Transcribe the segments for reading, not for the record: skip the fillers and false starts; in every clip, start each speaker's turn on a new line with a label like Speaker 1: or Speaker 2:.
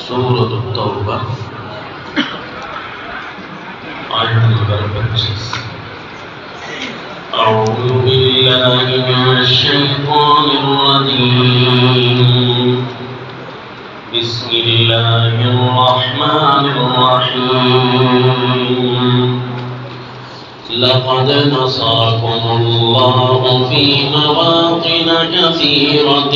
Speaker 1: سورۃ التوبہ آیت نمبر 25۔ اعوذ باللہ من الشیطان الرجیم، بسم اللہ الرحمن الرحیم۔ لقد نصركم الله في مواطن كثيرة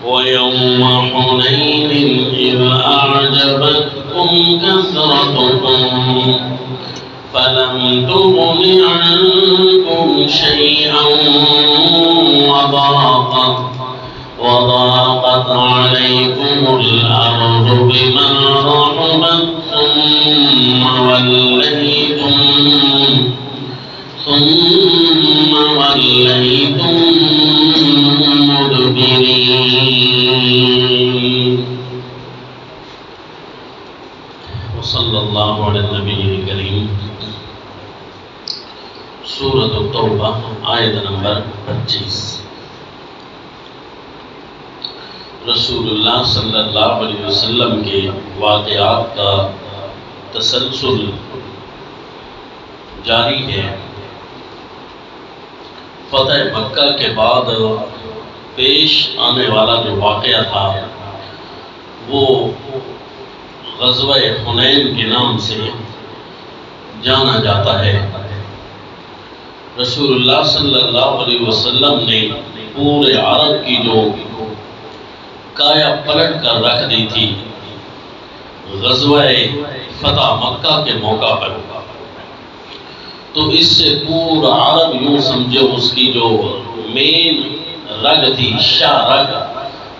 Speaker 1: ويوم حنين إذ أعجبتكم كثرتكم فلم تغن عنكم شيئا وضاقت عليكم الأرض بما رحبت ثم وليتم مدبرين۔ وصلی اللہ علی النبی الکریم۔ سورۃ التوبہ آیت نمبر 25۔ رسول اللہ صلی اللہ علیہ وسلم کے واقعات کا تسلسل جاری ہے۔ فتح مکہ کے بعد پیش آنے والا جو واقعہ تھا وہ غزوہ حنین کے نام سے جانا جاتا ہے۔ رسول اللہ صلی اللہ علیہ وسلم نے پورے عرب کی جو کایا پلٹ کر رکھ دی تھی غزوہ فتح مکہ کے موقع پر، تو اس سے پورا عرب یوں سمجھو اس کی جو مین رگ تھی، شاہ رگ،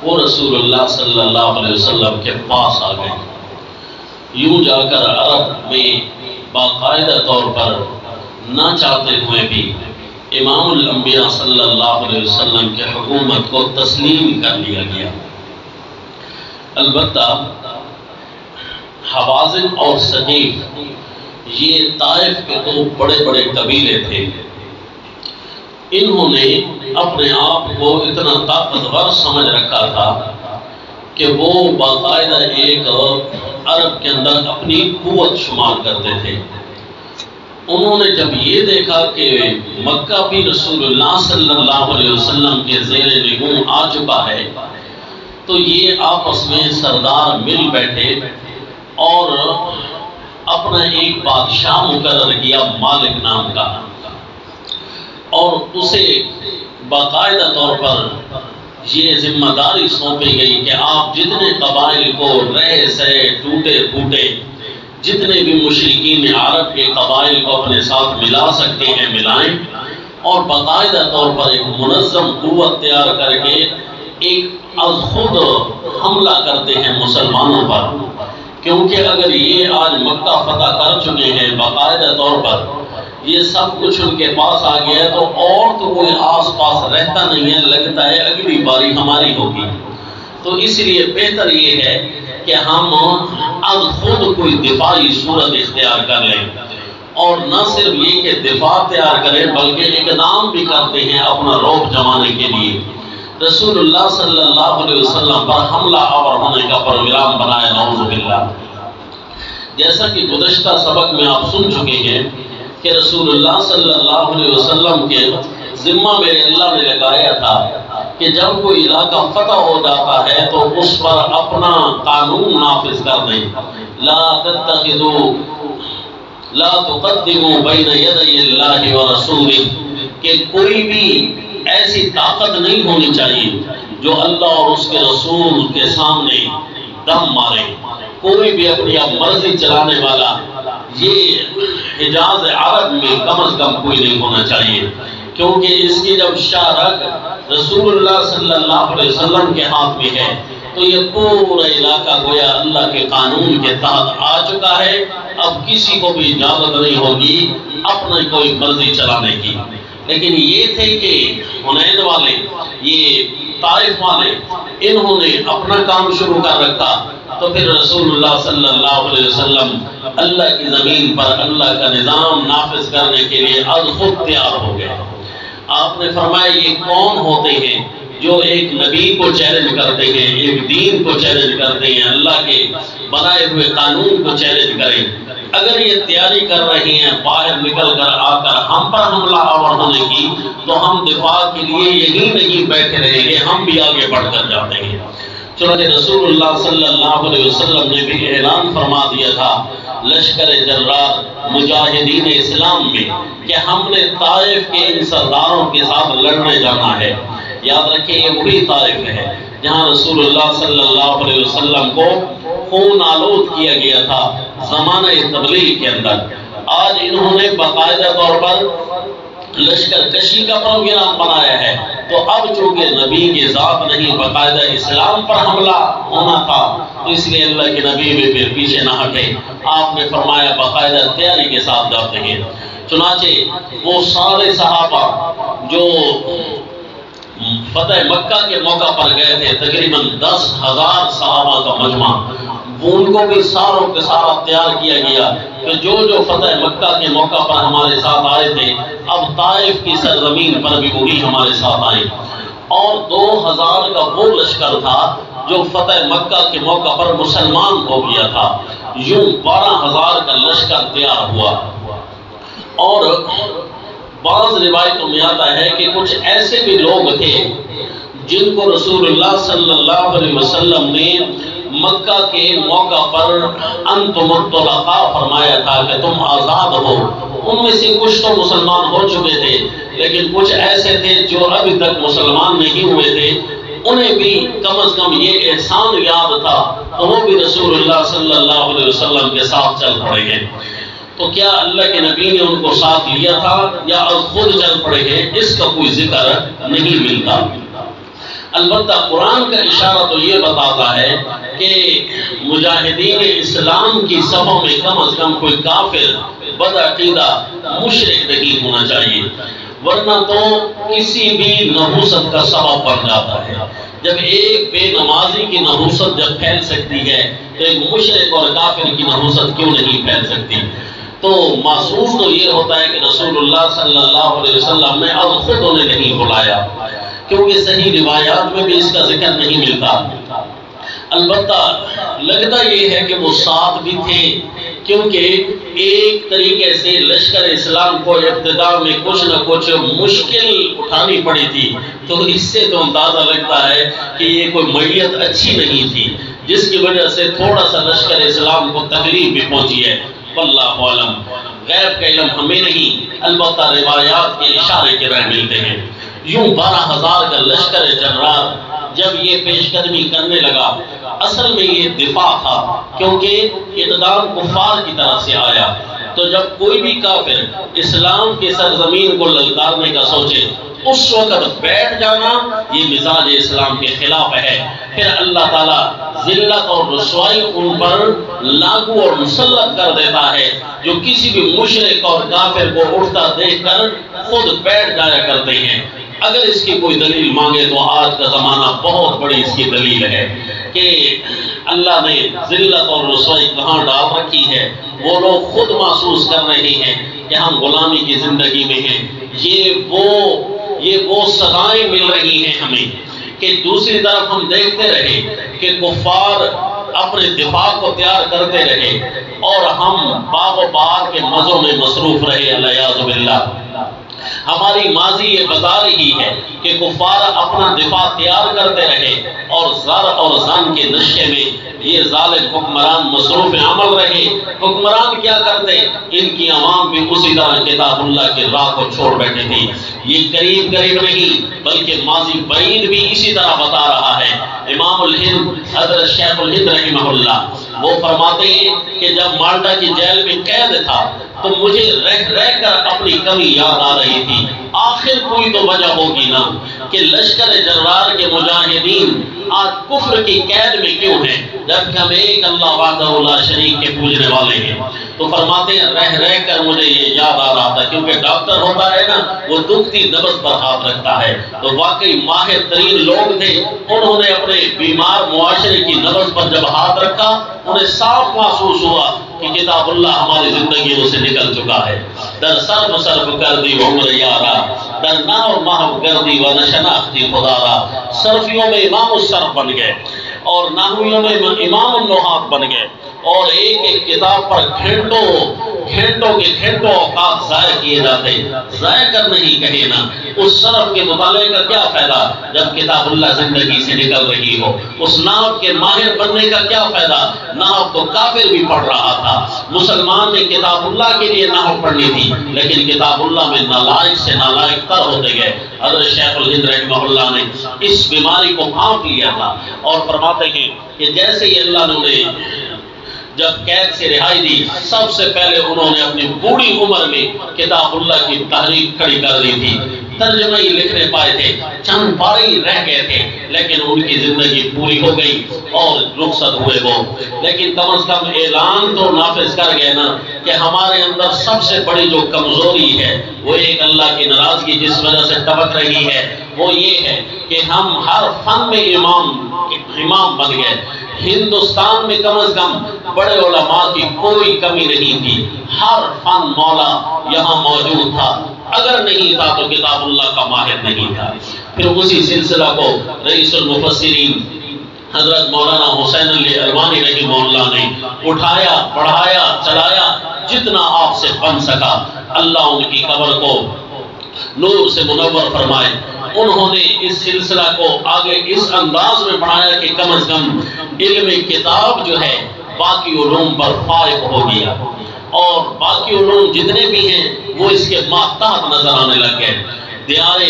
Speaker 1: وہ رسول اللہ صلی اللہ علیہ وسلم کے پاس آ گئے۔ یوں جا کر عرب میں باقاعدہ طور پر نہ چاہتے ہوئے بھی امام الانبیاء صلی اللہ علیہ وسلم کے حکومت کو تسلیم کر لیا گیا۔ البتہ حوازن اور ثقیف یہ طائف کے دو بڑے بڑے قبیلے تھے۔ انہوں نے اپنے آپ کو اتنا طاقتور سمجھ رکھا تھا کہ وہ باقاعدہ ایک عرب کے اندر اپنی قوت شمار کرتے تھے۔ انہوں نے جب یہ دیکھا کہ مکہ بھی رسول اللہ صلی اللہ علیہ وسلم کے زیر نگوں آ چکا ہے، تو یہ آپس میں سردار مل بیٹھے اور اپنا ایک بادشاہ مقرر کیا، مالک نام کا، اور اسے باقاعدہ طور پر یہ ذمہ داری سونپی گئی کہ آپ جتنے قبائل کو رہے سہے ٹوٹے پھوٹے جتنے بھی مشرکین عرب کے قبائل کو اپنے ساتھ ملا سکتے ہیں ملائیں، اور باقاعدہ طور پر ایک منظم قوت تیار کر کے ایک از خود حملہ کرتے ہیں مسلمانوں پر، کیونکہ اگر یہ آج مکہ فتح کر چکے ہیں باقاعدہ طور پر، یہ سب کچھ ان کے پاس آ گیا ہے، تو اور تو کوئی آس پاس رہتا نہیں ہے، لگتا ہے اگلی باری ہماری ہوگی۔ تو اس لیے بہتر یہ ہے کہ ہم از خود کوئی دفاعی صورت اختیار کر لیں، اور نہ صرف یہ کہ دفاع تیار کریں بلکہ اقدام بھی کرتے ہیں اپنا رعب جمانے کے لیے۔ رسول اللہ صلی اللہ علیہ وسلم پر حملہ آور ہونے کا پروگرام بنایا، نعوذ باللہ۔ جیسا کہ گزشتہ سبق میں آپ سن چکے ہیں کہ رسول اللہ صلی اللہ علیہ وسلم کے ذمہ میرے اللہ نے لگایا تھا کہ جب کوئی علاقہ فتح ہو جاتا ہے تو اس پر اپنا قانون نافذ کر دیں، لا تقدموا بین یدی اللہ ورسولہ، کہ کوئی بھی ایسی طاقت نہیں ہونی چاہیے جو اللہ اور اس کے رسول کے سامنے دم مارے۔ کوئی بھی اپنی اب مرضی چلانے والا یہ حجاز عرب میں کم از کم کوئی نہیں ہونا چاہیے، کیونکہ اس کی جب شاہ رگ رسول اللہ صلی اللہ علیہ وسلم کے ہاتھ میں ہے تو یہ پورا علاقہ گویا اللہ کے قانون کے تحت آ چکا ہے۔ اب کسی کو بھی اجازت نہیں ہوگی اپنی کوئی مرضی چلانے کی۔ لیکن یہ تھے کہ حنین والے، یہ طائف والے، انہوں نے اپنا کام شروع کر رکھا، تو پھر رسول اللہ صلی اللہ علیہ وسلم اللہ کی زمین پر اللہ کا نظام نافذ کرنے کے لیے از خود تیار ہو گئے۔ آپ نے فرمایا یہ کون ہوتے ہیں؟ جو ایک نبی کو چیلنج کرتے ہیں، ایک دین کو چیلنج کرتے ہیں، اللہ کے بنائے ہوئے قانون کو چیلنج کریں، اگر یہ تیاری کر رہی ہیں باہر نکل کر آ کر ہم پر حملہ آور ہونے کی، تو ہم دفاع کے لیے یہی نہیں بیٹھے رہیں گے، ہم بھی آگے بڑھ کر جاتے ہیں۔ چنانچہ رسول اللہ صلی اللہ علیہ وسلم نے بھی اعلان فرما دیا تھا لشکر جرار مجاہدین اسلام میں کہ ہم نے طائف کے ان سرداروں کے ساتھ لڑنے جانا ہے۔ یاد رکھیں یہ وہی طائف ہے جہاں رسول اللہ صلی اللہ علیہ وسلم کو خون آلود کیا گیا تھا زمانہ تبلیغ کے اندر۔ آج انہوں نے باقاعدہ طور پر لشکر کشی کا پروگرام بنایا ہے، تو اب چونکہ نبی کی ذات نہیں باقاعدہ اسلام پر حملہ ہونا تھا، تو اس لیے اللہ کے نبی بھی پھر پیچھے نہ ہٹے، آپ نے فرمایا باقاعدہ تیاری کے ساتھ جاتے ہیں۔ چنانچہ وہ سارے صحابہ جو فتح مکہ کے موقع پر گئے تھے، تقریباً 10,000 صحابہ کا مجمع، ان کو بھی ساروں کے سارا تیار کیا گیا کہ جو فتح مکہ کے موقع پر ہمارے ساتھ آئے تھے، اب طائف کی سرزمین پر بھی وہی ہمارے ساتھ آئے۔ اور 2,000 کا وہ لشکر تھا جو فتح مکہ کے موقع پر مسلمان ہو گیا تھا، یوں 12,000 کا لشکر تیار ہوا۔ اور بعض روایتوں میں آتا ہے کہ کچھ ایسے بھی لوگ تھے جن کو رسول اللہ صلی اللہ علیہ وسلم نے مکہ کے موقع پر انتم الطلقاء فرمایا تھا کہ تم آزاد ہو۔ ان میں سے کچھ تو مسلمان ہو چکے تھے، لیکن کچھ ایسے تھے جو ابھی تک مسلمان نہیں ہوئے تھے، انہیں بھی کم از کم یہ احسان یاد تھا، تو وہ بھی رسول اللہ صلی اللہ علیہ وسلم کے ساتھ چل پڑے ہیں۔ تو کیا اللہ کے نبی نے ان کو ساتھ لیا تھا یا خود چل پڑے ہیں، اس کا کوئی ذکر نہیں ملتا۔ البتہ قرآن کا اشارہ تو یہ بتاتا ہے کہ مجاہدین اسلام کی صفوں میں کم از کم کوئی کافر بدعقیدہ مشرک نہیں ہونا چاہیے، ورنہ تو کسی بھی نحوست کا سبب بن جاتا ہے۔ جب ایک بے نمازی کی نحوست جب پھیل سکتی ہے تو ایک مشرک اور کافر کی نحوست کیوں نہیں پھیل سکتی؟ تو محسوس تو یہ ہوتا ہے کہ رسول اللہ صلی اللہ علیہ وسلم نے اب خود انہیں نہیں بلایا، کیونکہ صحیح روایات میں بھی اس کا ذکر نہیں ملتا۔ البتہ لگتا یہ ہے کہ وہ ساتھ بھی تھے، کیونکہ ایک طریقے سے لشکر اسلام کو ابتدا میں کچھ نہ کچھ مشکل اٹھانی پڑی تھی، تو اس سے تو اندازہ لگتا ہے کہ یہ کوئی میت اچھی نہیں تھی، جس کی وجہ سے تھوڑا سا لشکر اسلام کو تکلیف بھی پہنچی ہے۔ واللہ عالم، غیب کا علم ہمیں نہیں، البتہ روایات کے اشارے کے رہ ملتے ہیں۔ یوں 12,000 کا لشکر جرار جب یہ پیش قدمی کرنے لگا، اصل میں یہ دفاع تھا، کیونکہ اقدام کفار کی طرف سے آیا۔ تو جب کوئی بھی کافر اسلام کی سرزمین کو للکارنے کا سوچے، اس وقت بیٹھ جانا یہ مزاج اسلام کے خلاف ہے۔ پھر اللہ تعالیٰ ذلت اور رسوائی ان پر لاگو اور مسلط کر دیتا ہے، جو کسی بھی مشرک اور کافر کو اٹھتا دیکھ کر خود بیٹھ جایا کرتے ہیں۔ اگر اس کی کوئی دلیل مانگے تو آج کا زمانہ بہت بڑی اس کی دلیل ہے کہ اللہ نے ذلت اور رسوائی کہاں ڈال رکھی ہے۔ وہ لوگ خود محسوس کر رہے ہیں کہ ہم غلامی کی زندگی میں ہیں، یہ وہ سزائیں مل رہی ہیں ہمیں، کہ دوسری طرف ہم دیکھتے رہے کہ کفار اپنے دفاع کو تیار کرتے رہے اور ہم باغ و بہار کے مزوں میں مصروف رہے، العیاذ باللہ۔ ہماری ماضی یہ بتا رہی ہے کہ کفار اپنا دفاع تیار کرتے رہے اور زر اور زن کے نشے میں یہ ظالم حکمران مصروف عمل رہے۔ حکمران کیا کرتے؟ ان کی عوام بھی اسی طرح کتاب اللہ کے راہ کو چھوڑ بیٹھے تھی۔ یہ قریب نہیں بلکہ ماضی بعید بھی اسی طرح بتا رہا ہے۔ امام الہند حضرت شیخ الہند رحمہ اللہ وہ فرماتے ہیں کہ جب مالٹا کی جیل میں قید تھا تو مجھے رہ کر اپنی کمی یاد آ رہی تھی۔ آخر کوئی تو وجہ ہوگی نا کہ لشکر جرار کے مجاہدین آج کفر کی قید میں کیوں ہیں، جبکہ ہم ایک اللہ وحدہ لا شریک کے پوجنے والے ہیں۔ تو فرماتے ہیں رہ کر مجھے یہ یاد آ رہا تھا، کیونکہ ڈاکٹر ہوتا ہے نا، وہ دکھتی نبض پر ہاتھ رکھتا ہے، تو واقعی ماہر ترین لوگ تھے، انہوں نے اپنے بیمار معاشرے کی نبض پر جب ہاتھ رکھا، انہیں صاف محسوس ہوا کہ کتاب اللہ ہماری زندگیوں سے نکل چکا ہے۔ در صرف کر دی عمر یارا، درنا اور محو گردی و نشناختی خدا را. صرفیوں میں امام الصرف بن گئے اور نحویوں میں امام النحات بن گئے اور ایک ایک کتاب پر گھنٹوں اوقات ضائع کیے جاتے. ضائع کر نہیں کہے نا. اس صرف کے مطالعے کا کیا فائدہ جب کتاب اللہ زندگی سے نکل رہی ہو؟ اس نحو کے ماہر بننے کا کیا فائدہ؟ نحو تو کافر بھی پڑھ رہا تھا. مسلمان نے کتاب اللہ کے لیے نحو پڑھنی تھی لیکن کتاب اللہ میں نالائق سے نالائق تر ہوتے گئے. حضرت شیخ الہند رحمہ اللہ نے اس بیماری کو بھانپ لیا تھا اور فرماتے ہیں کہ جیسے ہی اللہ نے جب قید سے رہائی دی سب سے پہلے انہوں نے اپنی بوڑھی عمر میں کتاب اللہ کی تحریک کھڑی کر دی تھی. ترجمہ ہی لکھنے پائے تھے, چند پارے ہی رہ گئے تھے لیکن ان کی زندگی پوری ہو گئی اور رخصت ہوئے وہ. لیکن کم از کم اعلان تو نافذ کر گئے نا کہ ہمارے اندر سب سے بڑی جو کمزوری ہے وہ ایک اللہ کی ناراضگی جس وجہ سے ٹپک رہی ہے وہ یہ ہے کہ ہم ہر فن میں امام بن گئے. ہندوستان میں کم از کم بڑے علماء کی کوئی کمی نہیں تھی. ہر فن مولا یہاں موجود تھا. اگر نہیں تھا تو کتاب اللہ کا ماہر نہیں تھا. پھر اسی سلسلہ کو رئیس المفسرین حضرت مولانا حسین علی الوانی رحمہ اللہ نے اٹھایا, پڑھایا, چلایا جتنا آپ سے بن سکا. اللہ ان کی قبر کو نور سے منور فرمائے. انہوں نے اس سلسلہ کو آگے اس انداز میں بڑھایا کہ کم از کم علم کتاب جو ہے باقی علوم پر فائق ہو گیا اور باقی علوم جتنے بھی ہیں وہ اس کے ماتحت نظر آنے لگ گئے. دیار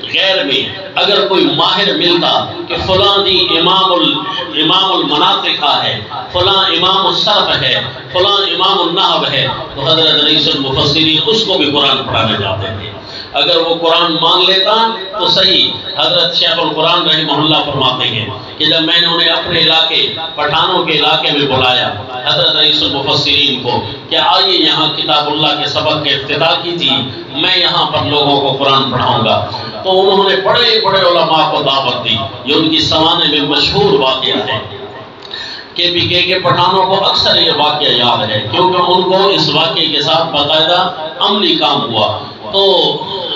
Speaker 1: غیر میں اگر کوئی ماہر ملتا کہ فلاں جی امام المناطق ہے, فلاں امام الصرف ہے, فلاں امام النحو ہے, تو حضرت رئیس المفسرین اس کو بھی قرآن پڑھانے جاتے تھے. اگر وہ قرآن مانگ لیتا تو صحیح. حضرت شیخ القرآن رحمہ اللہ فرماتے ہیں کہ جب میں نے انہیں اپنے علاقے پٹھانوں کے علاقے میں بلایا حضرت رئیس المفسرین کو کہ آئیے یہاں کتاب اللہ کے سبق کے افتتاح کیجیے, میں یہاں پر لوگوں کو قرآن پڑھاؤں گا. تو انہوں نے بڑے بڑے علماء کو دعوت دی. یہ ان کی زمانے میں مشہور واقعہ ہے. KPK کے پٹھانوں کو اکثر یہ واقعہ یاد ہے کیونکہ ان کو اس واقعے کے ساتھ باقاعدہ عملی کام ہوا. تو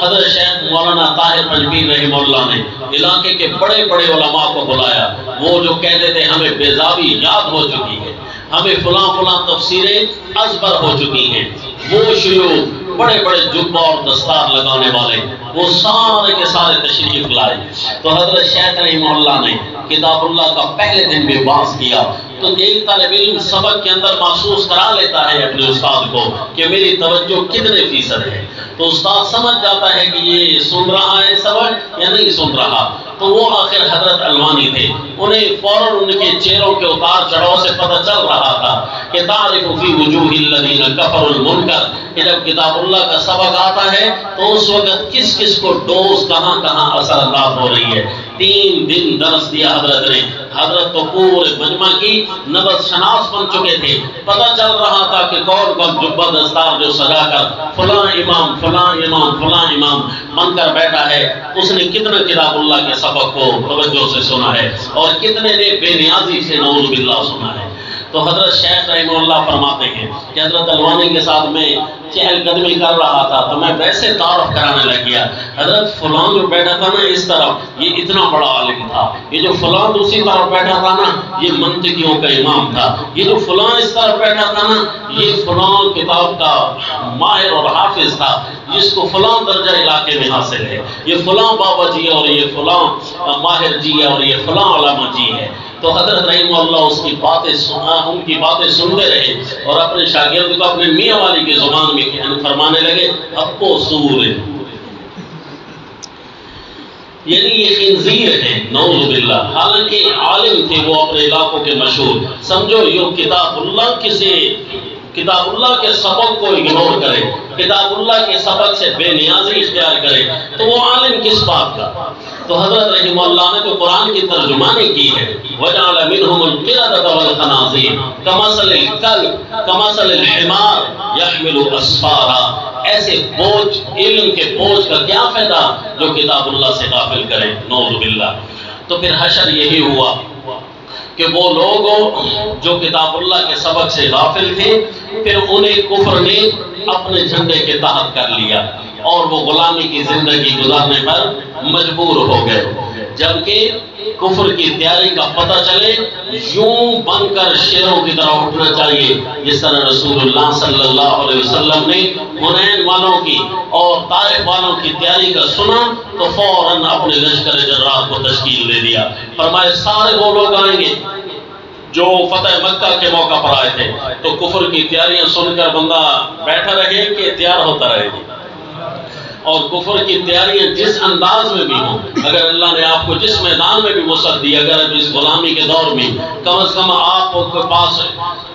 Speaker 1: حضرت شیخ مولانا طاہر پنجبیر رحمہ اللہ نے علاقے کے بڑے بڑے علماء کو بلایا. وہ جو کہتے تھے ہمیں بیضابی یاد ہو چکی ہے, ہمیں فلاں تفسیریں ازبر ہو چکی ہیں, وہ شیوخ بڑے بڑے جبہ اور دستار لگانے والے وہ سارے کے سارے تشریف لائے. تو حضرت شیخ رحمہ اللہ نے کتاب اللہ کا پہلے دن بھی باز کیا. تو ایک طالب علم سبق کے اندر محسوس کرا لیتا ہے اپنے استاد کو کہ میری توجہ کتنے فیصد ہے. تو استاد سمجھ جاتا ہے کہ یہ سن رہا ہے سبق یا نہیں سن رہا. تو وہ آخر حضرت الوانی تھے, انہیں فوراً ان کے چہروں کے اتار چڑھاؤ سے پتہ چل رہا تھا کہ تعرف فی وجوہ الذین کفروا المنکر, کہ جب کتاب اللہ کا سبق آتا ہے تو اس وقت کس کس کو ڈوز کہاں کہاں اثر انداز ہو رہی ہے. 3 دن درس دیا حضرت نے. حضرت تو پورے مجمع کی نبض شناس بن چکے تھے. پتہ چل رہا تھا کہ کون کون جبہ دستار جو سجا کر فلاں امام فلاں امام فلاں امام بن کر بیٹھا ہے اس نے کتنا کتاب اللہ کے سبق کو توجہ سے سنا ہے اور کتنے نے بے نیازی سے نعوذ باللہ سنا ہے. تو حضرت شیخ رحمہ اللہ فرماتے ہیں کہ حضرت الوانی کے ساتھ میں چہل قدمی کر رہا تھا تو میں ویسے تعارف کرانے لگ گیا. حضرت فلاں جو بیٹھا تھا نا اس طرف یہ اتنا بڑا عالم تھا, یہ جو فلاں دوسری طرف بیٹھا تھا نا یہ منطقیوں کا امام تھا, یہ جو فلاں اس طرف بیٹھا تھا نا یہ فلاں کتاب کا ماہر اور حافظ تھا جس کو فلاں درجہ علاقے میں حاصل ہے, یہ فلاں بابا جی اور یہ فلاں ماہر جی ہے اور یہ فلاں علامہ جی ہے. تو حضرت رحمہ اللہ اس کی باتیں ان کی باتیں سنتے رہے اور اپنے شاگرد کو اپنے میاں والی کی زبان میں فرمانے لگے ابو سور, یعنی یہ خنزیر ہے نعوذ باللہ. حالانکہ عالم تھے وہ اپنے علاقوں کے مشہور. سمجھو یہ کتاب اللہ کے سبق کو اگنور کرے, کتاب اللہ کے سبق سے بے نیازی اختیار کرے تو وہ عالم کس بات کا. تو حضرت رحمہ اللہ نے تو قرآن کی ترجمانی کی ہے وَجَعَلَ مِنْهُمُ الْقِرَدَةَ وَالْخَنَازِيرَ كَمَثَلِ الْكَلْبِ كَمَثَلِ الْحِمَارِ يَحْمِلُ أَسْفَارًا. ایسے بوجھ, علم کے بوجھ کا کیا فائدہ جو کتاب اللہ سے غافل کرے نعوذ باللہ. تو پھر حشر یہی ہوا کہ وہ لوگ جو کتاب اللہ کے سبق سے غافل تھے پھر انہیں کفر نے اپنے جھنڈے کے تحت کر لیا. اور وہ غلامی کی زندگی گزارنے پر مجبور ہو گئے. جبکہ کفر کی تیاری کا پتہ چلے یوں بن کر شیروں کی طرح اٹھنا چاہیے جس طرح رسول اللہ صلی اللہ علیہ وسلم نے حنین والوں کی اور طائف والوں کی تیاری کا سنا تو فوراً اپنے لشکر جرار کو تشکیل دے دیا. فرمائے سارے وہ لوگ آئیں گے جو فتح مکہ کے موقع پر آئے تھے. تو کفر کی تیاریاں سن کر بندہ بیٹھا رہے کہ تیار ہوتا رہے گی. اور کفر کی تیاریاں جس انداز میں بھی ہوں، اگر اللہ نے آپ کو جس میدان میں بھی وسعت دی، اگر اس غلامی کے دور میں کم از کم آپ کے پاس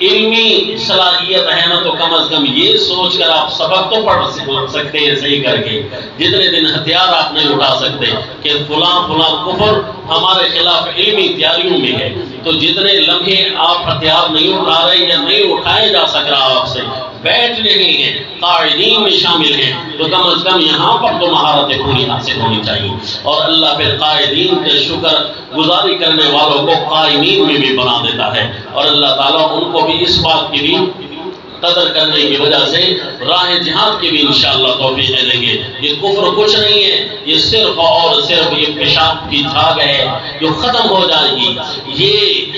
Speaker 1: علمی صلاحیت ہے نا، تو کم از کم یہ سوچ کر آپ سبق تو پڑھ سکتے ہیں صحیح کر کے. جتنے دن ہتھیار آپ نہیں اٹھا سکتے کہ فلاں فلاں کفر ہمارے خلاف علمی تیاریوں میں ہے، تو جتنے لمحے آپ ہتھیار نہیں اٹھا رہے یا نہیں اٹھائے جا سک رہا آپ سے، بیٹھ رہے ہیں، قاعدین میں شامل ہیں، تو کم از کم یہاں پر تو مہارتیں پوری حاصل ہونی چاہیے. اور اللہ پھر قائدین کے شکر گزاری کرنے والوں کو قائمین میں بھی بنا دیتا ہے. اور اللہ تعالیٰ ان کو بھی اس بات کی بھی قدر کرنے کی وجہ سے راہ جہاد کی بھی انشاءاللہ توفیق دیں گے. یہ کفر کچھ نہیں ہے، یہ صرف اور صرف یہ پیشاب کی جھاگ ہے جو ختم ہو جائے گی. یہ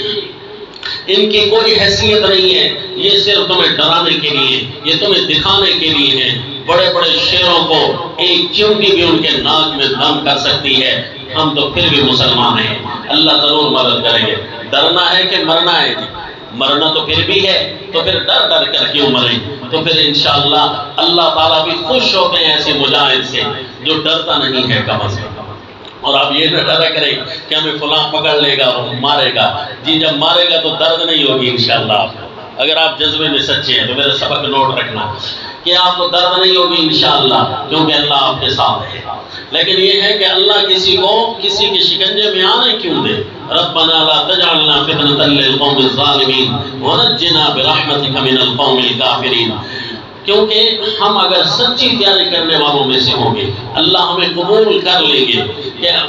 Speaker 1: ان کی کوئی حیثیت نہیں ہے، یہ صرف تمہیں ڈرانے کے لیے، یہ تمہیں دکھانے کے لیے ہے. بڑے بڑے شیروں کو ایک چونٹی بھی ان کے ناک میں دم کر سکتی ہے. ہم تو پھر بھی مسلمان ہیں، اللہ ضرور مدد کریں گے. ڈرنا ہے کہ مرنا ہے؟ مرنا تو پھر بھی ہے، تو پھر ڈر ڈر کر کیوں مریں؟ تو پھر انشاءاللہ اللہ تعالیٰ بھی خوش ہوتے ہیں ایسے مجاہد سے جو ڈرتا نہیں ہے کم از کم. اور آپ یہ نہ ڈرا کریں کہ ہمیں فلاں پکڑ لے گا اور مارے گا. جی جب مارے گا تو درد نہیں ہوگی انشاءاللہ آپ کو. اگر آپ جذبے میں سچے ہیں تو میرا سبق نوٹ رکھنا کہ آپ کو درد نہیں ہوگی انشاءاللہ، کیونکہ اللہ آپ کے ساتھ ہے. لیکن یہ ہے کہ اللہ کسی کو کسی کے شکنجے میں آنے کیوں دے. ربنا لا تجعلنا فتنة للقوم الظالمین ونجنا برحمتک من القوم الکافرین. کیونکہ ہم اگر سچی تیاری کرنے والوں میں سے ہوں گے اللہ ہمیں قبول کر لیں گے.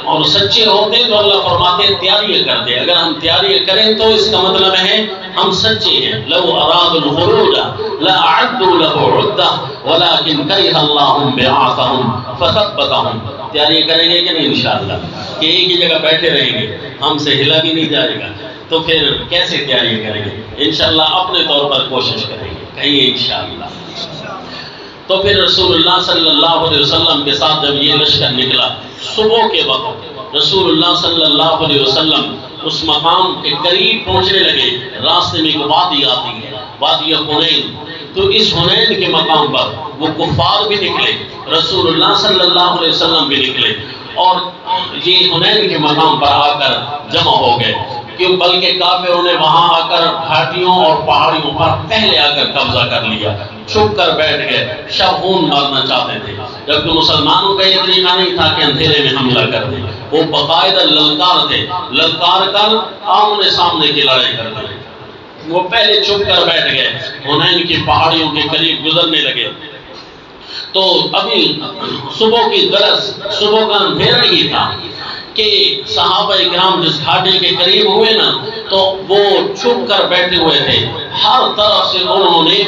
Speaker 1: اور سچے ہوتے تو اللہ فرماتے ہیں تیاریاں کرتے. اگر ہم تیاریاں کریں تو اس کا مطلب ہے ہم سچے ہیں. لو ارادوا الخروج لاعدوا له عدة ولكن كره الله بعاثهم فثبتهم. تیاری کریں گے کہ نہیں انشاءاللہ؟ کہ ایک ہی جگہ بیٹھے رہیں گے، ہم سے ہلا بھی نہیں جائے گا، تو پھر کیسے تیاری کریں گے؟ انشاءاللہ اپنے طور پر کوشش کریں گے، کہیں انشاءاللہ. تو پھر رسول اللہ صلی اللہ علیہ وسلم کے ساتھ جب یہ لشکر نکلا صبح کے وقت، رسول اللہ صلی اللہ علیہ وسلم اس مقام کے قریب پہنچنے لگے. راستے میں ایک وادی آتی ہے، وادی حنین. تو اس حنین کے مقام پر وہ کفار بھی نکلے، رسول اللہ صلی اللہ علیہ وسلم بھی نکلے، اور یہ حنین کے مقام پر آ کر جمع ہو گئے. کیوں؟ بلکہ کافروں نے وہاں آ کر گھاٹیوں اور پہاڑیوں پر پہلے آ کر قبضہ کر لیا، چھپ کر بیٹھ گئے، شبخون مارنا چاہتے تھے. جبکہ مسلمانوں کا یہ طریقہ نہیں تھا کہ اندھیرے میں حملہ کر دیں. وہ باقاعدہ للکار تھے، للکار کر آمنے سامنے کی لڑائی کرتے تھے. وہ پہلے چھپ کر بیٹھ گئے، حنین کی پہاڑیوں کے قریب گزرنے لگے. تو ابھی صبح کی درس، صبح کا اندھیرا ہی تھا کہ صحابہ اکرام جس گھاٹی کے قریب ہوئے نا تو وہ چھپ کر بیٹھے ہوئے تھے. ہر طرف سے انہوں نے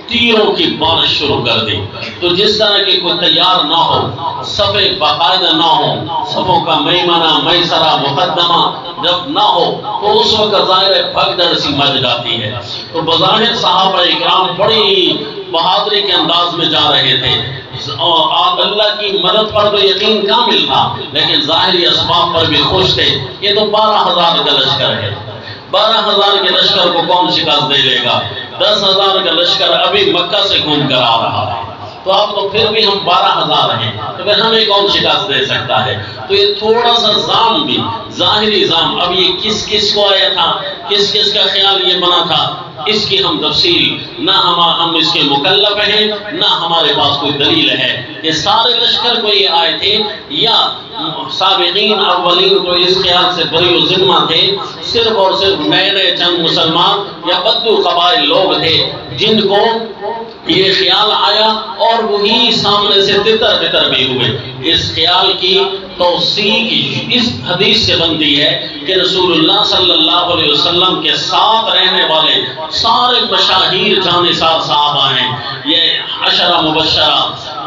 Speaker 1: تیروں کی بارش شروع کر دی. تو جس طرح کی کوئی تیار نہ ہو، صفے باقاعدہ نہ ہو، صفوں کا میمنہ میسرہ مقدمہ جب نہ ہو تو اس وقت ظاہر بھگدڑ سی مچ جاتی ہے. تو بظاہر صحابہ اکرام بڑی بہادری کے انداز میں جا رہے تھے، اور آپ اللہ کی مدد پر تو یقین کامل تھا، لیکن ظاہری اسباب پر بھی خوش تھے. یہ تو 12,000 کا لشکر ہے، 12,000 کے لشکر کو کون شکست دے لے گا؟ 10,000 کا لشکر ابھی مکہ سے گھوم کر آ رہا ہے. تو آپ تو پھر بھی ہم 12,000 ہیں، تو پھر ہمیں کون شکست دے سکتا ہے؟ تو یہ تھوڑا سا زام بھی، ظاہری زام، اب یہ کس کس کو آیا تھا، کس کس کا خیال یہ بنا تھا، اس کی ہم تفصیل نہ ہم اس کے مکلف ہیں، نہ ہمارے پاس کوئی دلیل ہے کہ سارے لشکر کو یہ آئے تھے یا سابقین اولین کو اس خیال سے بری و ذمہ تھے. صرف اور صرف نئے چند مسلمان یا بدو قبائل لوگ تھے جن کو یہ خیال آیا اور وہی سامنے سے تتر بتر بھی ہوئے. اس خیال کی توثیق اس حدیث سے بنتی ہے کہ رسول اللہ صلی اللہ علیہ وسلم کے ساتھ رہنے والے سارے مشاہیر جانثار صحابہ ہیں. یہ عشرہ مبشرہ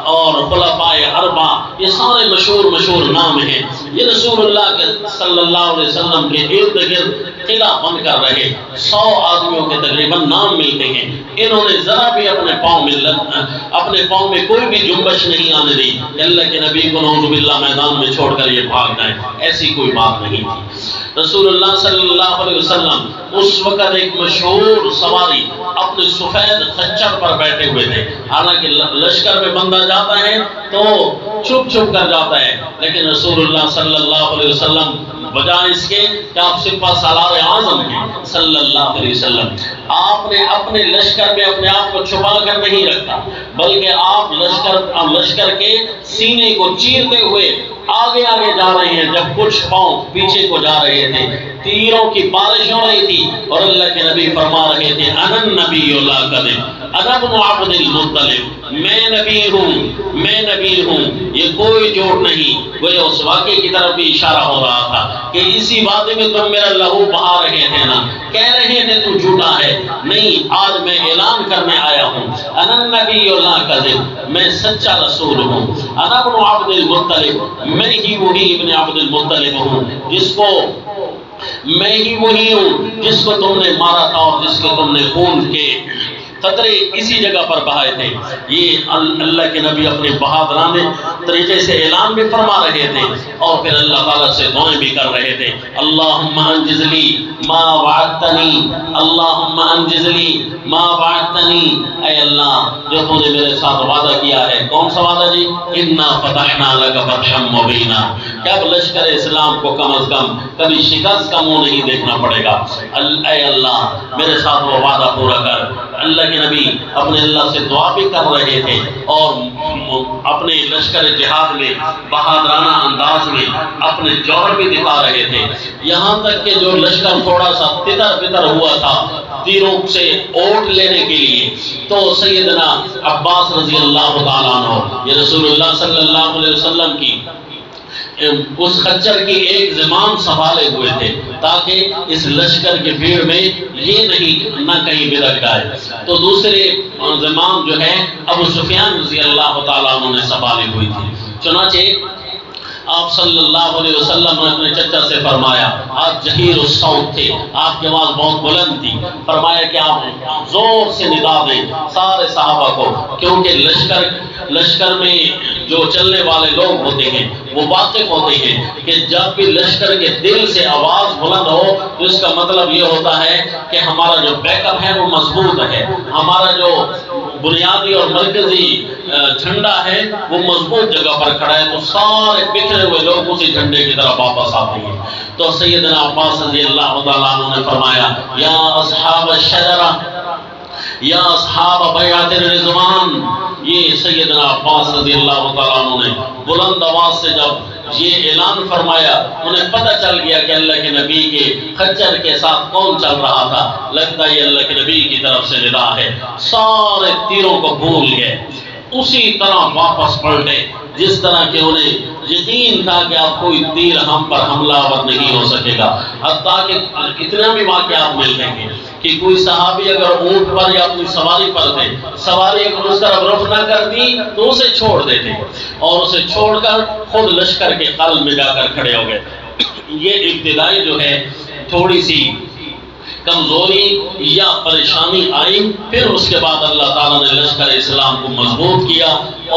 Speaker 1: اور خلفائے اربع، یہ سارے مشہور نام ہیں۔ یہ رسول اللہ کے صلی اللہ علیہ وسلم کے ارد گرد قلعہ بن کر رہے۔ 100 آدمیوں کے تقریباً نام ملتے ہیں۔ انہوں نے ذرا بھی اپنے پاؤں میں کوئی بھی جنبش نہیں آنے دی کہ اللہ کے نبی کو نعوذ باللہ میدان میں چھوڑ کر یہ بھاگ جائیں، ایسی کوئی بات نہیں تھی۔ رسول اللہ صلی اللہ علیہ وسلم اس وقت ایک مشہور سواری اپنے سفید خچر پر بیٹھے ہوئے تھے۔ حالانکہ لشکر میں بندہ جاتا ہے تو چھپ کر جاتا ہے، لیکن رسول اللہ صلی اللہ علیہ وسلم بجائے اس کے کہ آپ سپہ سالار اعظم ہیں صلی اللہ علیہ وسلم، آپ نے اپنے لشکر میں اپنے آپ کو چھپا کر نہیں رکھا، بلکہ آپ لشکر کے سینے کو چیرتے ہوئے آگے جا رہے ہیں، جب کچھ پاؤں پیچھے کو جا رہے تھے، تیروں کی بارش ہو رہی تھی، اور اللہ کے نبی فرما رہے تھے انا النبی لا کذب انا ابن عبد المطلب، میں نبی ہوں، یہ کوئی جھوٹ نہیں۔ وہ اس واقعے کی طرف بھی اشارہ ہو رہا تھا کہ اسی وعدے میں تم میرا لہو بہا رہے تھے نا، کہہ رہے تھے تو جھوٹا ہے، نہیں، آج میں اعلان کرنے آیا ہوں انا النبی لا کذب، میں سچا رسول ہوں، انا ابن عبد المطلب، میں ہی وہی ابن عبد المطلب ہوں، میں ہی وہی ہوں جس کو تم نے مارا تھا اور جس کے تم نے خون کے قطرے اسی جگہ پر بہائے تھے۔ یہ اللہ کے نبی اپنے بہادرانہ طریقے سے اعلان بھی فرما رہے تھے اور پھر اللہ تعالیٰ سے دعائیں بھی کر رہے تھے۔ اللہم انجز لی ما وعدتنی، اللہم انجز لی ما وعدتنی، اے اللہ جو تو نے میرے ساتھ وعدہ کیا ہے۔ کون سا وعدہ جی؟ انا فتحنا لک فتحا مبینا، کہ اب لشکر اسلام کو کم از کم کبھی شکست کا منہ نہیں دیکھنا پڑے گا۔ اے اللہ میرے ساتھ وہ وعدہ پورا کر۔ اللہ کے نبی اپنے اللہ سے دعا بھی کر رہے تھے اور اپنے لشکر جہاد میں بہادرانہ انداز میں اپنے جوہر بھی دکھا رہے تھے، یہاں تک کہ جو لشکر تھوڑا سا تتر بتر ہوا تھا تیروں سے اوٹ لینے کے لیے، تو سیدنا عباس رضی اللہ تعالیٰ عنہ یہ رسول اللہ صلی اللہ علیہ وسلم کی اس خچر کی ایک زمام سنبھالے ہوئے تھے تاکہ اس لشکر کے بھیڑ میں یہ نہ کہیں بدک جائے، تو دوسرے زمام جو ہے ابو سفیان رضی اللہ تعالیٰ عنہ نے سنبھالی ہوئی تھی۔ چنانچہ آپ صلی اللہ علیہ وسلم نے اپنے چچا سے فرمایا، آپ جہیر الصوت تھے، آپ کی آواز بہت بلند تھی، فرمایا کہ آپ زور سے ندا دیں سارے صحابہ کو، کیونکہ لشکر میں جو چلنے والے لوگ ہوتے ہیں وہ واقف ہوتے ہیں کہ جب بھی لشکر کے دل سے آواز بلند ہو تو اس کا مطلب یہ ہوتا ہے کہ ہمارا جو بیک اپ ہے وہ مضبوط ہے، ہمارا جو بنیادی اور مرکزی جھنڈا ہے وہ مضبوط جگہ پر کھڑا ہے، تو سارے بکھرے ہوئے لوگ اسی جھنڈے کی طرف واپس آتے ہیں۔ تو سیدنا عباس رضی اللہ تعالیٰ عنہ نے فرمایا، یا اصحاب الشجرہ، یا اصحاب بیعت الرضوان، یہ سیدنا عباس رضی اللہ تعالیٰ عنہ نے بلند آواز سے جب یہ اعلان فرمایا، انہیں پتہ چل گیا کہ اللہ کے نبی کے خچر کے ساتھ کون چل رہا تھا، لگتا ہے اللہ کے نبی کی طرف سے ندا ہے، سارے تیروں کو بھول گئے، اسی طرح واپس پلٹے جس طرح کہ انہیں یقین تھا کہ اب کوئی تیر ہم پر حملہ آور نہیں ہو سکے گا۔ حتیٰ کہ اتنا بھی واقعات ملتے ہیں کہ کوئی صحابی اگر اونٹ پر یا اپنی سواری پر تھے، سواری اگر اس طرف رخ نہ کرتی تو اسے چھوڑ دیتے اور اسے چھوڑ کر خود لشکر کے قلب میں جا کر کھڑے ہو گئے۔ یہ ابتدائی جو ہے تھوڑی سی کمزوری یا پریشانی آئی، پھر اس کے بعد اللہ تعالیٰ نے لشکر اسلام کو مضبوط کیا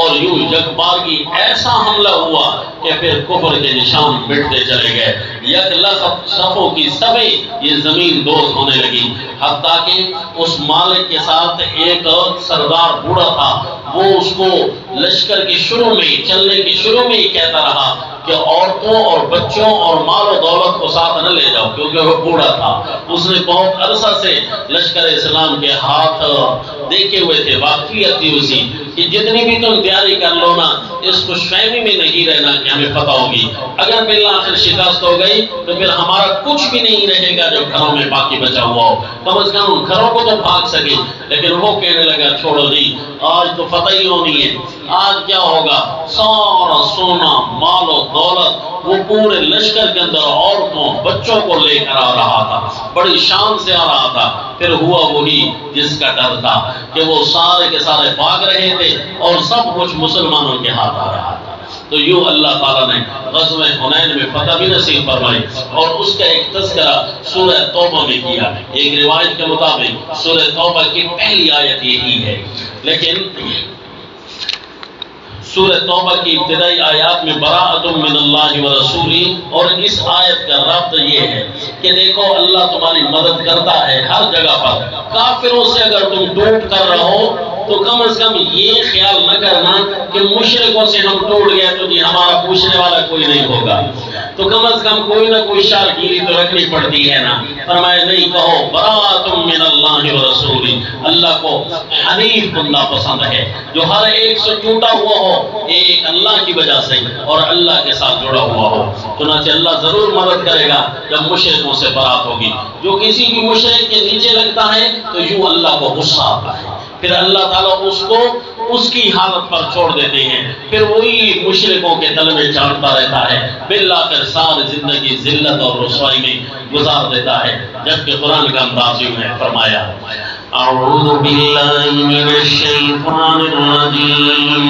Speaker 1: اور یوں یکبارگی ایسا حملہ ہوا کہ پھر کفر کے نشان مٹتے چلے گئے، یک لخت صفوں کی سبیں یہ زمین دوز ہونے لگی، حتیٰ کہ اس مالک کے ساتھ ایک سردار بوڑھا تھا، وہ اس کو لشکر کی شروع میں چلنے کی شروع میں ہی کہتا رہا کہ عورتوں اور بچوں اور مال و دولت کو ساتھ نہ لے جاؤ، کیونکہ وہ بوڑھا تھا، اس نے بہت عرصہ سے لشکر اسلام کے ہاتھ دیکھے ہوئے تھے، واقعیت تھی اسی کہ جتنی بھی تم تیاری کر لو نا، اس خوش فہمی میں نہیں رہنا کہ ہمیں پتہ ہوگی، اگر بالآخر شکست ہو گئی تو پھر ہمارا کچھ بھی نہیں رہے گا جو گھروں میں باقی بچا ہوا ہو، کم از کم ان گھروں کو تو بھاگ سکے۔ لیکن وہ کہنے لگا چھوڑو جی، آج تو فتح ہی ہونی ہے، آج کیا ہوگا؟ سارا سونا مال و دولت وہ پورے لشکر کے اندر عورتوں بچوں کو لے کر آ رہا تھا، بڑی شان سے آ رہا تھا۔ پھر ہوا وہی جس کا ڈر تھا کہ وہ سارے کے سارے بھاگ رہے تھے اور سب کچھ مسلمانوں کے ہاتھ آ رہا تھا۔ تو یوں اللہ تعالیٰ نے غزوہ حنین میں فتح بھی نصیب فرمائی، اور اس کا ایک تذکرہ سورہ توبہ میں کیا۔ ایک روایت کے مطابق سورہ توبہ کی پہلی آیت یہی ہے، لیکن سورہ توبہ کی ابتدائی آیات میں براءۃ من اللہ ورسولہ، اور اس آیت کا ربط یہ ہے کہ دیکھو اللہ تمہاری مدد کرتا ہے ہر جگہ پر۔ کافروں سے اگر تم ٹوٹ کر رہو تو کم از کم یہ خیال نہ کرنا کہ مشرکوں سے ہم ٹوٹ گئے تو جی ہمارا پوچھنے والا کوئی نہیں ہوگا، تو کم از کم کوئی نہ کوئی شارگیری تو رکھنی پڑتی ہے نا۔ فرمایا نہیں، کہو براءۃ من اللہ ورسولہ، اللہ کو حنیف بندہ پسند ہے جو ہر ایک سے ٹوٹا ہوا ہو ایک اللہ کی وجہ سے اور اللہ کے ساتھ جڑا ہوا ہو۔ چنانچہ اللہ ضرور مدد کرے گا جب مشرکوں سے برات ہوگی۔ جو کسی بھی مشرک کے نیچے لگتا ہے تو یوں اللہ کو غصہ آتا ہے، پھر اللہ تعالیٰ اس کو اس کی حالت پر چھوڑ دیتے ہیں، پھر وہی مشرکوں کے تل میں چاٹتا رہتا ہے، بالآخر ساری زندگی ذلت اور رسوائی میں گزار دیتا ہے۔ جبکہ قرآن کا انداز یوں ہے، فرمایا اعوذ باللہ من الشیطان الرجیم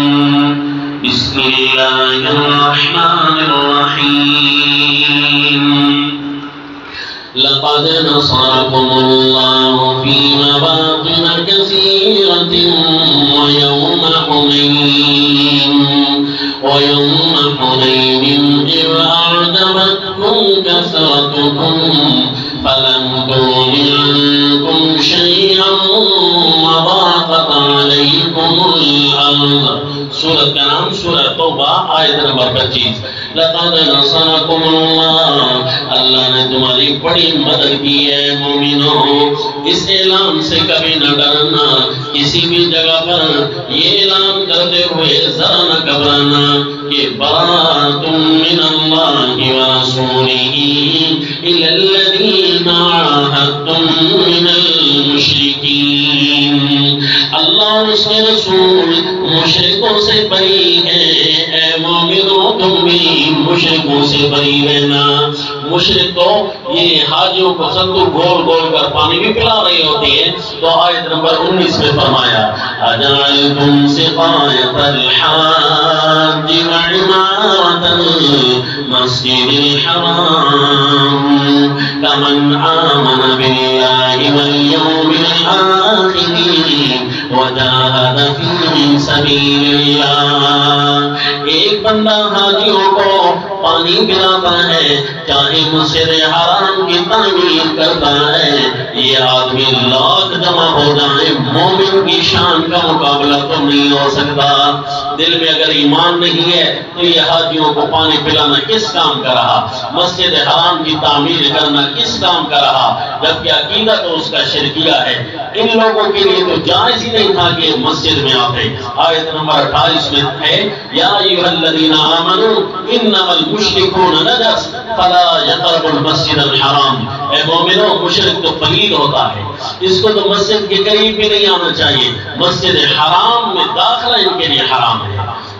Speaker 1: بسم اللہ الرحمن الرحیم لقد نصركم الله في مواطن كثيرة ويوم حنين إذ أعجبتكم كثرتكم فلم تغن عنكم شيئا وضاقت عليكم الأرض۔ سورت کا نام سورہ توبہ، آیت نمبر 25۔ لقد نصركم اللہ، اللہ نے تمہاری بڑی مدد کی ہے مومنوں۔ اس اعلان سے کبھی نہ ڈرنا، کسی بھی جگہ پر یہ اعلان کرتے ہوئے ذرا نہ گھبرانا کہ براءۃ من اللہ ورسولہ الی الذین عاہدتم من المشرکین۔ اللہ اور اس کے رسول مشرکوں سے بری ہیں، اے مومنوں تم بھی مشرکوں سے بری رہنا۔ مشرک تو یہ حاجیوں کو سندو گول گول کر پانی بھی پلا رہی ہوتی ہے، تو آیت نمبر 19 میں فرمایا اجعلتم سقایۃ الحاج وعمارۃ المسجد الحرام کمن آمن باللہ والیوم الآخر وجاہد فی سبیل اللہ۔ ایک بندہ حاجیوں کو پانی پلاتا ہے، چاہے مسجد حرام کی تعمیر کرتا ہے، یہ آدمی لاکھ جمع ہو جائے مومن کی شان کا مقابلہ تو نہیں ہو سکتا۔ دل میں اگر ایمان نہیں ہے تو یہ حاجیوں کو پانی پلانا کس کام کا رہا، مسجد حرام کی تعمیر کرنا کس کام کا رہا، جبکہ عقیدہ تو اس کا شرکیہ ہے۔ ان لوگوں کے لیے تو جائز ہی نہیں تھا کہ مسجد میں آتے۔ آیت نمبر 28 میں ہے یا ایھا الذین آمنوا انما المشرکون نجس فلا یقربوا المسجد الحرام۔ اے مومنو، مشرک تو پلید ہوتا ہے، اس کو تو مسجد کے قریب بھی نہیں آنا چاہیے، مسجد حرام میں داخلہ ان کے لیے حرام ہے۔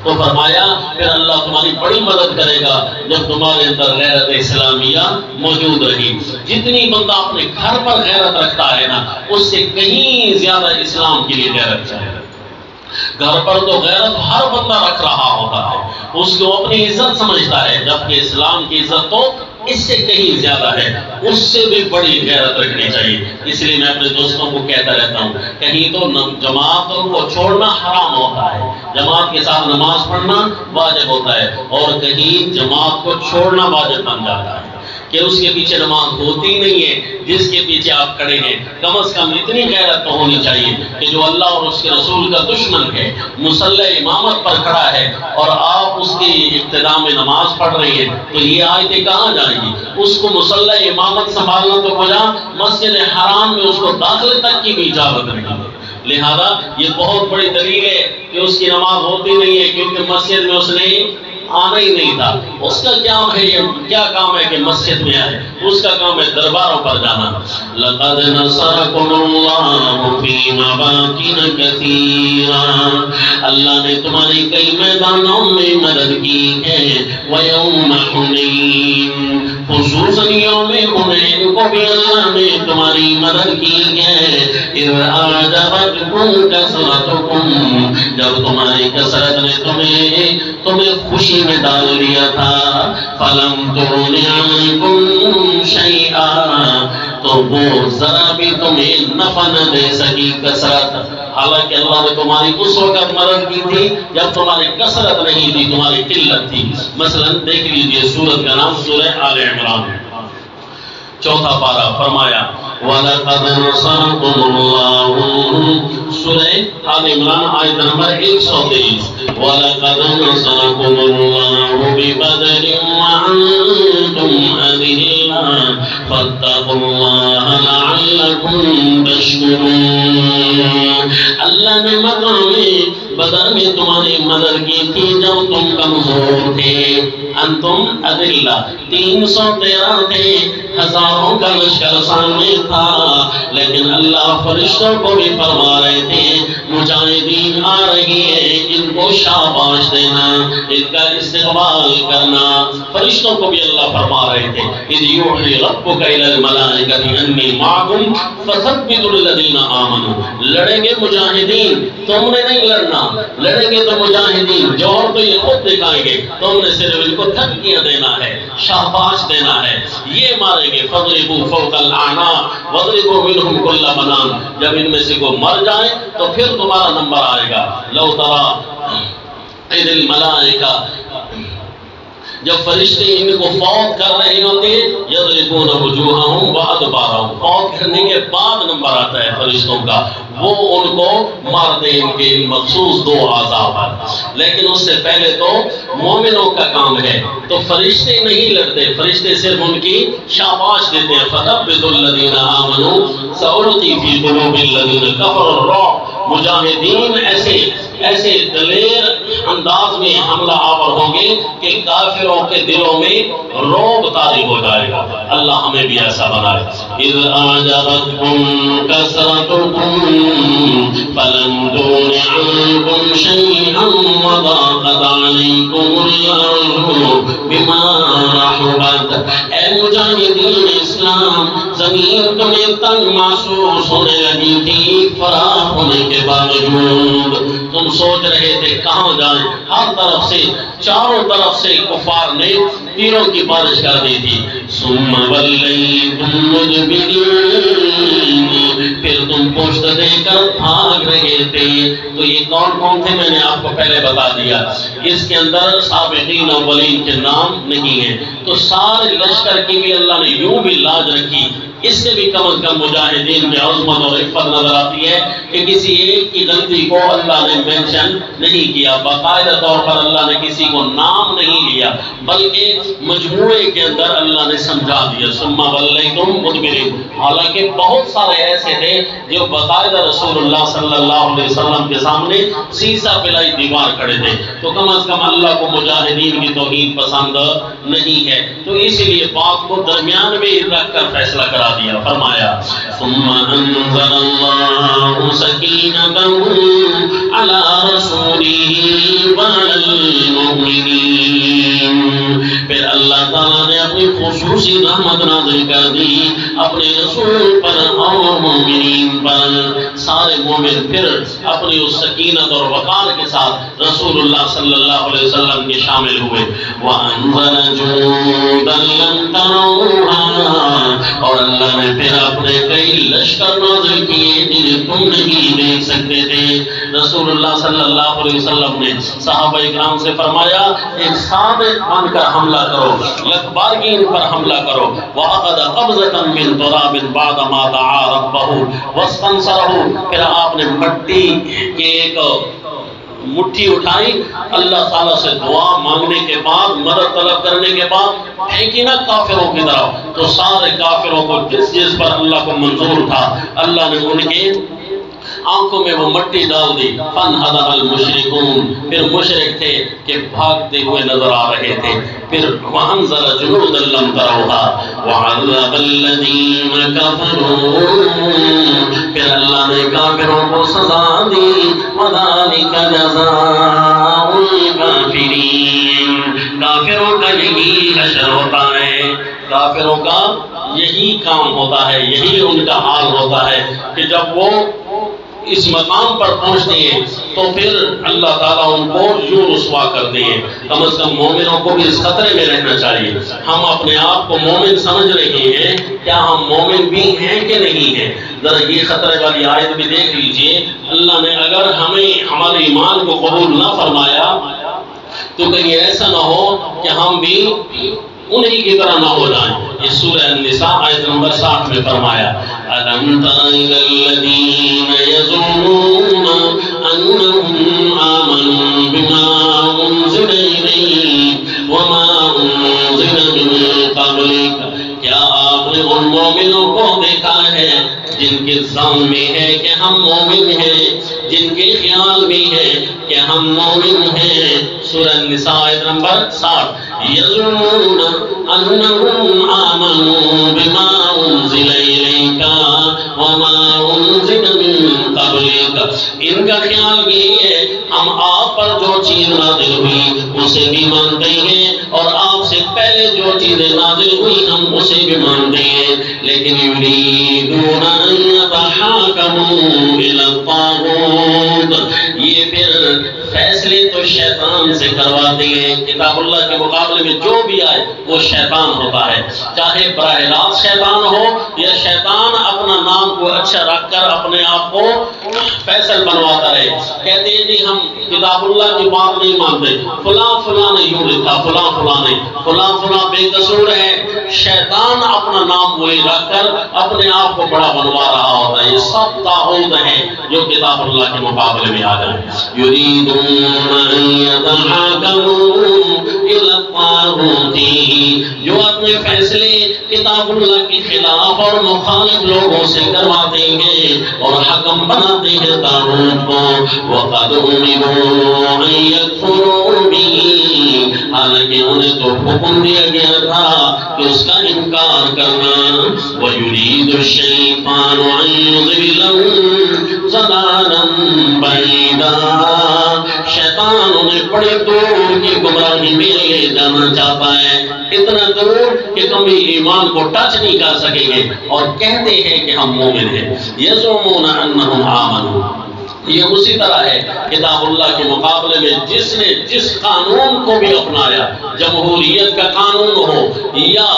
Speaker 1: تو فرمایا پھر اللہ تمہاری بڑی مدد کرے گا جب تمہارے اندر غیرت اسلامیہ موجود رہی۔ جتنی بندہ اپنے گھر پر غیرت رکھتا ہے نا، اس سے کہیں زیادہ اسلام کے لیے غیرت چاہیے۔ گھر پر تو غیرت ہر بندہ رکھ رہا ہوتا ہے، اس کو اپنی عزت سمجھتا ہے، جبکہ اسلام کی عزت تو اس سے کہیں زیادہ ہے، اس سے بھی بڑی غیرت رکھنی چاہیے۔ اس لیے میں اپنے دوستوں کو کہتا رہتا ہوں، کہیں تو جماعتوں کو چھوڑنا حرام ہوتا ہے، جماعت کے ساتھ نماز پڑھنا واجب ہوتا ہے، اور کہیں جماعت کو چھوڑنا واجب بن جاتا ہے کہ اس کے پیچھے نماز ہوتی نہیں ہے جس کے پیچھے آپ کھڑے ہیں۔ کم از کم اتنی غیرت تو ہونی چاہیے کہ جو اللہ اور اس کے رسول کا دشمن ہے، مصلی امامت پر کھڑا ہے اور آپ اس کی ابتدا میں نماز پڑھ رہی ہیں، تو یہ آیتیں کہاں جائیں گی؟ اس کو مصلی امامت سنبھالنا تو بجا مسجد حرام میں اس کو داخلے تک کی بھی اجازت نہیں ہے۔ لہذا یہ بہت بڑی دلیل ہے کہ اس کی نماز ہوتی نہیں ہے، کیونکہ مسجد میں اس نے آنا ہی نہیں تھا. اس کا کیا کام ہے کہ مسجد میں آئے؟ اس کا کام ہے درباروں پر جانا. لَقَدْ نَصَرَكُمُ اللَّهُ فِي مَوَاطِنَ كَثِيرَةٍ، اللہ نے تمہاری کئی میدانوں میں مدد کی ہے. وَيَوْمَ حُنَيْنٍ، خصوصاً یوم حنین کو بھی اللہ نے تمہاری مدد کی ہے. اِذْ أَعْجَبَتْكُمْ كَثْرَتُكُمْ، جب تمہاری کثرت نے تمہیں خوشی میں ڈال دیا تھا. فَلَمْ تُغْنِ عَنْكُمْ شَيْئًا، تو وہ ذرا بھی تمہیں نفع نہ دے سکی کثرت. حالانکہ اللہ نے تمہاری اس وقت مدد کی تھی جب تمہاری کثرت نہیں تھی، تمہاری قلت تھی. مثلا دیکھ لیجئے سورت کا نام سورہ آل عمران، 4واں پارہ. فرمایا وَلَقَدْ نَصَرَكُمُ اللَّهُ، سورہ آل عمران آیت نمبر 123. وَلَقَدْ نَصَرَكُمُ اللَّهُ بِبَدْرٍ وَأَنْتُمْ أَذِلَّةٌ فَاتَّقُوا اللَّهَ لَعَلَّكُمْ تَشْكُرُونَ. اللہ نے بدر میں تمہاری مدد کی تھی جب تم کمزور تھے. انتم اذلہ، 313 تھے، ہزاروں کا لشکر سامنے تھا، لیکن اللہ فرشتوں کو بھی فرما رہے تھے مجاہدین آ رہی ہے، ان کو شاباش دینا، ان کا استقبال کرنا. فرشتوں کو بھی اللہ فرما رہے تھے اذ یوحی ربک الی الملائکۃ انی معکم فثبتوا الذین آمنوا. لڑیں گے مجاہدین، تم نے نہیں لڑنا. لڑیں گے تو مجاہدین، جوہر تو یہ خود دکھائیں گے، تم نے صرف ان کو تھپکیاں دینا ہے، شاباش دینا ہے. یہ ماریں گے. فَضْرِبُوا فَوْقَ الْأَعْنَاقِ وَاضْرِبُوا مِنْهُمْ كُلَّ بَنَانٍ. جب ان میں سے کوئی مر جائے تو پھر تمہارا نمبر آئے گا. لَوْ تَرَىٰ إِذِ الْمَلَائِكَةُ، جب فرشتے ان کو فوت کر رہے ہوتے ہیں، یضربون وجوہہم وادبارہم، فوت کرنے کے بعد نمبر آتا ہے فرشتوں کا، وہ ان کو مار دیں ان کے مخصوص 2 اعضاء پر. لیکن اس سے پہلے تو مومنوں کا کام ہے، تو فرشتے نہیں لڑتے، فرشتے صرف ان کی شاباش دیتے ہیں. فَثَبِّتُوا الَّذِينَ آمَنُوا سَأُلْقِي فِي قُلُوبِ الَّذِينَ كَفَرُوا الرُّعْبَ. مجاہدین ایسے دلیر انداز میں حملہ آور ہوں گے کہ کافروں کے دلوں میں رعب طاری ہو جائے گا. اللہ ہمیں بھی ایسا بنائے. اِذْ أَعْجَبَتْكُمْ كَثْرَتُكُمْ فَلَمْ تُغْنِ عَنْكُمْ شَيْئًا وَضَاقَتْ عَلَيْكُمُ الْأَرْضُ بِمَا رَحُبَتْ. اے مجاہدین اسلام، زمین تمہیں تنگ محسوس ہونے لگی تھی فراخ ہونے کے باوجود. تم سوچ رہے تھے کہاں جائیں، ہر طرف سے، چاروں طرف سے کفار نے تیروں کی بارش کر دی تھی. ثُمَّ وَلَّيْتُم مُدْبِرِينَ، پھر تم پشت دے کر بھاگ رہے تھے. تو یہ کون تھے میں نے آپ کو پہلے بتا دیا. اس کے اندر سابقین اولین کے نام نہیں ہیں. تو سارے لشکر کی بھی اللہ نے یوں بھی لاج رکھی. اس سے بھی کم از کم مجاہدین میں عظمت اور عفت نظر آتی ہے کہ کسی ایک کی غلطی کو اللہ نے مینشن نہیں کیا، باقاعدہ طور پر اللہ نے کسی کو نام نہیں لیا، بلکہ مجموعے کے اندر اللہ نے سمجھا دیا. ثم ولیتم مدبرین. حالانکہ بہت سارے ایسے تھے جو باقاعدہ رسول اللہ صلی اللہ علیہ وسلم کے سامنے سیسا پلائی دیوار کھڑے تھے. تو کم از کم اللہ کو مجاہدین کی توہین پسند نہیں ہے، تو اسی لیے بات کو درمیان میں رکھ کر فیصلہ کرا دیا. فرمایا ثم انزل اللہ سکینتہ علی رسولہ وعلی المؤمنین. پھر اللہ تعالیٰ نے اپنی خصوصی رحمت نازل کر دی اپنے رسول پر اور مومنین پر. سارے مومن پھر اپنی اس سکینت اور وقار کے ساتھ رسول اللہ صلی اللہ علیہ وسلم کے شامل ہوئے. وَأَنزَلَ جُنُودًا لَّمْ تَرَوْهَا، اور اللہ نے پھر اپنے کئی لشکر نازل کیے جنہیں تم نہیں دیکھ سکتے تھے. رسول اللہ صلی اللہ علیہ وسلم نے صحابہ اکرام سے فرمایا ایک ثابت بن کر حملہ کرو، یکبارگی پر حملہ کرو. وَأَخَذَ قَبْضَةً مِّن تُرَابٍ بَعْدَ مَا دَعَا رَبَّهُ وَاسْتَنصَرَهُ. پھر آپ نے مٹی کے ایک مٹھی اٹھائی، اللہ تعالیٰ سے دعا مانگنے کے بعد، مدد طلب کرنے کے بعد پھینکی نا کافروں کی طرف. تو سارے کافروں کو جس پر اللہ کو منظور تھا اللہ نے ان کے آنکھوں میں وہ مٹی ڈال دی، فانحدر المشرکون، پھر مشرک تھے کہ بھاگتے ہوئے نظر آ رہے تھے، پھر وانزل جنودا لم تروها وعذب الذین کفروا، پھر اللہ نے کافروں کو سزا دی، وذالک جزاء الکافرین، کافروں کا یہی حشر ہوتا ہے، کافروں کا یہی کام ہوتا ہے، یہی ان کا حال ہوتا ہے کہ جب وہ اس مقام پر پہنچتے ہیں تو پھر اللہ تعالیٰ ان کو یوں رسوا کرتے ہیں۔ کم از کم مومنوں کو بھی اس خطرے میں رہنا چاہیے۔ ہم اپنے آپ کو مومن سمجھ رہے ہیں، کیا ہم مومن بھی ہیں کہ نہیں ہیں؟ ذرا یہ خطرے والی آیت بھی دیکھ لیجئے۔ اللہ نے اگر ہمیں ہمارے ایمان کو قبول نہ فرمایا تو کہیں ایسا نہ ہو کہ ہم بھی انہی کی طرح نہ ہو جائیں۔ یہ سورہ النساء آیت نمبر 60 میں فرمایا، أَلَمْ تَرَ إِلَى الَّذِينَ يَزْعُمُونَ أَنَّهُمْ آمَنُوا بِمَا أُنزِلَ إِلَيْكَ وَمَا أُنزِلَ مِن قَبْلِكَ، کیا آپ نے ان مومنوں کو دیکھا ہے جن کے ظن میں ہے کہ ہم مومن ہیں، جن کے خیال میں ہے کہ ہم مومن ہیں؟ سورہ النساء آیت نمبر 60، یظنون انہم آمنوا بما انزل الیک وما انزل من قبلک، ان کا خیال یہ ہے ہم آپ پر جو چیز نازل ہوئی اسے بھی مانتے ہیں، اور آپ سے پہلے جو چیزیں نازل ہوئی ہم اسے بھی مانتے ہیں، لیکن یریدون ان یتحاکموا الی الطاغوت، یہ پھر فیصلے تو شیطان سے کرواتے ہیں۔ کتاب اللہ کے مقابلے میں جو بھی آئے وہ شیطان ہوتا ہے، چاہے براہ راست شیطان ہو یا شیطان اپنا نام کو اچھا رکھ کر اپنے آپ کو فیصل بنواتا رہے۔ کہتے ہیں جی ہم کتاب اللہ کی بات نہیں مانتے، فلاں فلاں نے یوں لکھا، فلاں فلاں نے، فلاں فلاں بے قصور ہے۔ شیطان اپنا نام وہی رکھ کر اپنے آپ کو بڑا بنوا رہا ہوتا ہے۔ یہ سب طاغوت ہیں جو کتاب اللہ کے مقابلے میں آ جائیں۔ یریدون ان یتحاکموا الی الطاغوت، جو اپنے فیصلے کتاب اللہ کے خلاف اور مخالف لوگوں سے کرواتے ہیں اور حکم بناتے ہیں طاغوت کو، وقد امروا ان یکفروا بہ، حالانکہ انہیں تو حکم دیا گیا تھا کہ اس کا انکار کرنا۔ وَيُرِيدُ الشَّيْطَانُ أَن يُضِلَّهُمْ ضَلَالًا بَعِيدًا، شیطان انہیں بڑے دور کی گمراہی میں لے جانا چاہتا ہے، اتنا دور کہ کبھی ایمان کو ٹچ نہیں کر سکیں گے، اور کہتے ہیں کہ ہم مومن ہیں۔ یزعمون انہم آمنوا، یہ اسی طرح ہے کتاب اللہ کے مقابلے میں جس نے جس قانون کو بھی اپنایا، جمہوریت کا قانون ہو یا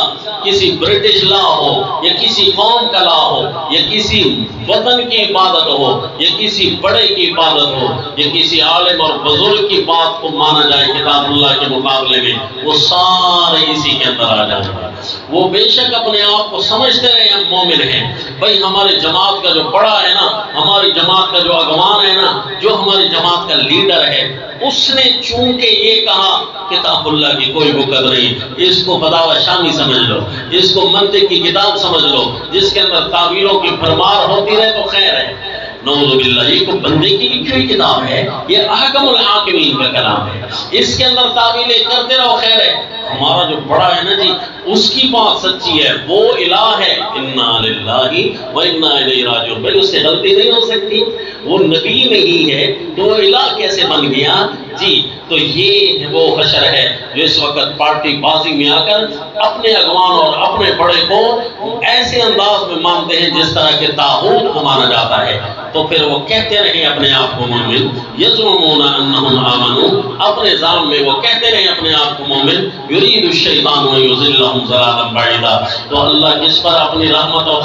Speaker 1: کسی برٹش لا ہو یا کسی قوم کا لا ہو یا کسی وطن کی عبادت ہو یا کسی بڑے کی عبادت ہو یا کسی عالم اور بزرگ کی بات کو مانا جائے کتاب اللہ کے مقابلے میں، وہ سارے اسی کے اندر آ جائیں گے۔ وہ بے شک اپنے آپ کو سمجھتے رہے ہم مومن ہیں، بھائی ہمارے جماعت کا جو بڑا ہے نا، ہماری جماعت کا جو اگوان ہے نا، جو ہماری جماعت کا لیڈر ہے، اس نے چونکہ یہ کہا کتاب اللہ کی کوئی بکت نہیں، اس کو فتاوی شامی سمجھ لو، اس کو منطق کی کتاب سمجھ لو، جس کے اندر تعویلوں کی بھرمار ہوتی رہے تو خیر ہے۔ نعوذ باللہ، یہ کوئی بندے کی لکھی ہوئی کتاب ہے، یہ احکم الحاکمین کا کلام ہے، اس کے اندر تعویلیں کرتے رہو خیر ہے۔ ہمارا جو بڑا ہے نا جی، اس کی بات سچی ہے، وہ الہ ہے، انا للہ و انا الیہ راجعون، بھائی اس سے غلطی نہیں ہو سکتی، وہ نبی نہیں ہے تو وہ الہ کیسے بن گیا جی؟ تو یہ وہ حشر ہے جو اس وقت پارٹی بازی میں آ کر اپنے اگوان اور اپنے بڑے کو ایسے انداز میں مانتے ہیں جس طرح کے طاغوت کو مانا جاتا ہے، تو پھر وہ کہتے رہے اپنے آپ کو مومن، یزعمون انہم آمنوا، اپنے ظالم میں وہ کہتے رہے اپنے آپ کو مومن، یرید الشیطان ان یضلهم ضلالا بعیدا، تو اللہ کس پر اپنی رحمت اور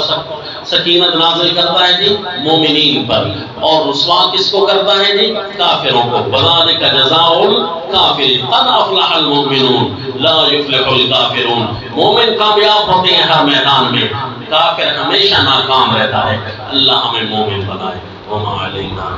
Speaker 1: سکینت نازل کرتا ہے جی؟ مومنین پر، اور رسوا کس کو کرتا ہے جی؟ کافروں کو۔ وذالک جزاء الکافرین، قد افلح المؤمنون لا یفلح الکافرون، مومن کامیاب ہوتے ہیں ہر میدان میں، کافر ہمیشہ ناکام رہتا ہے۔ اللہ ہمیں مومن بنائے۔ وما علینا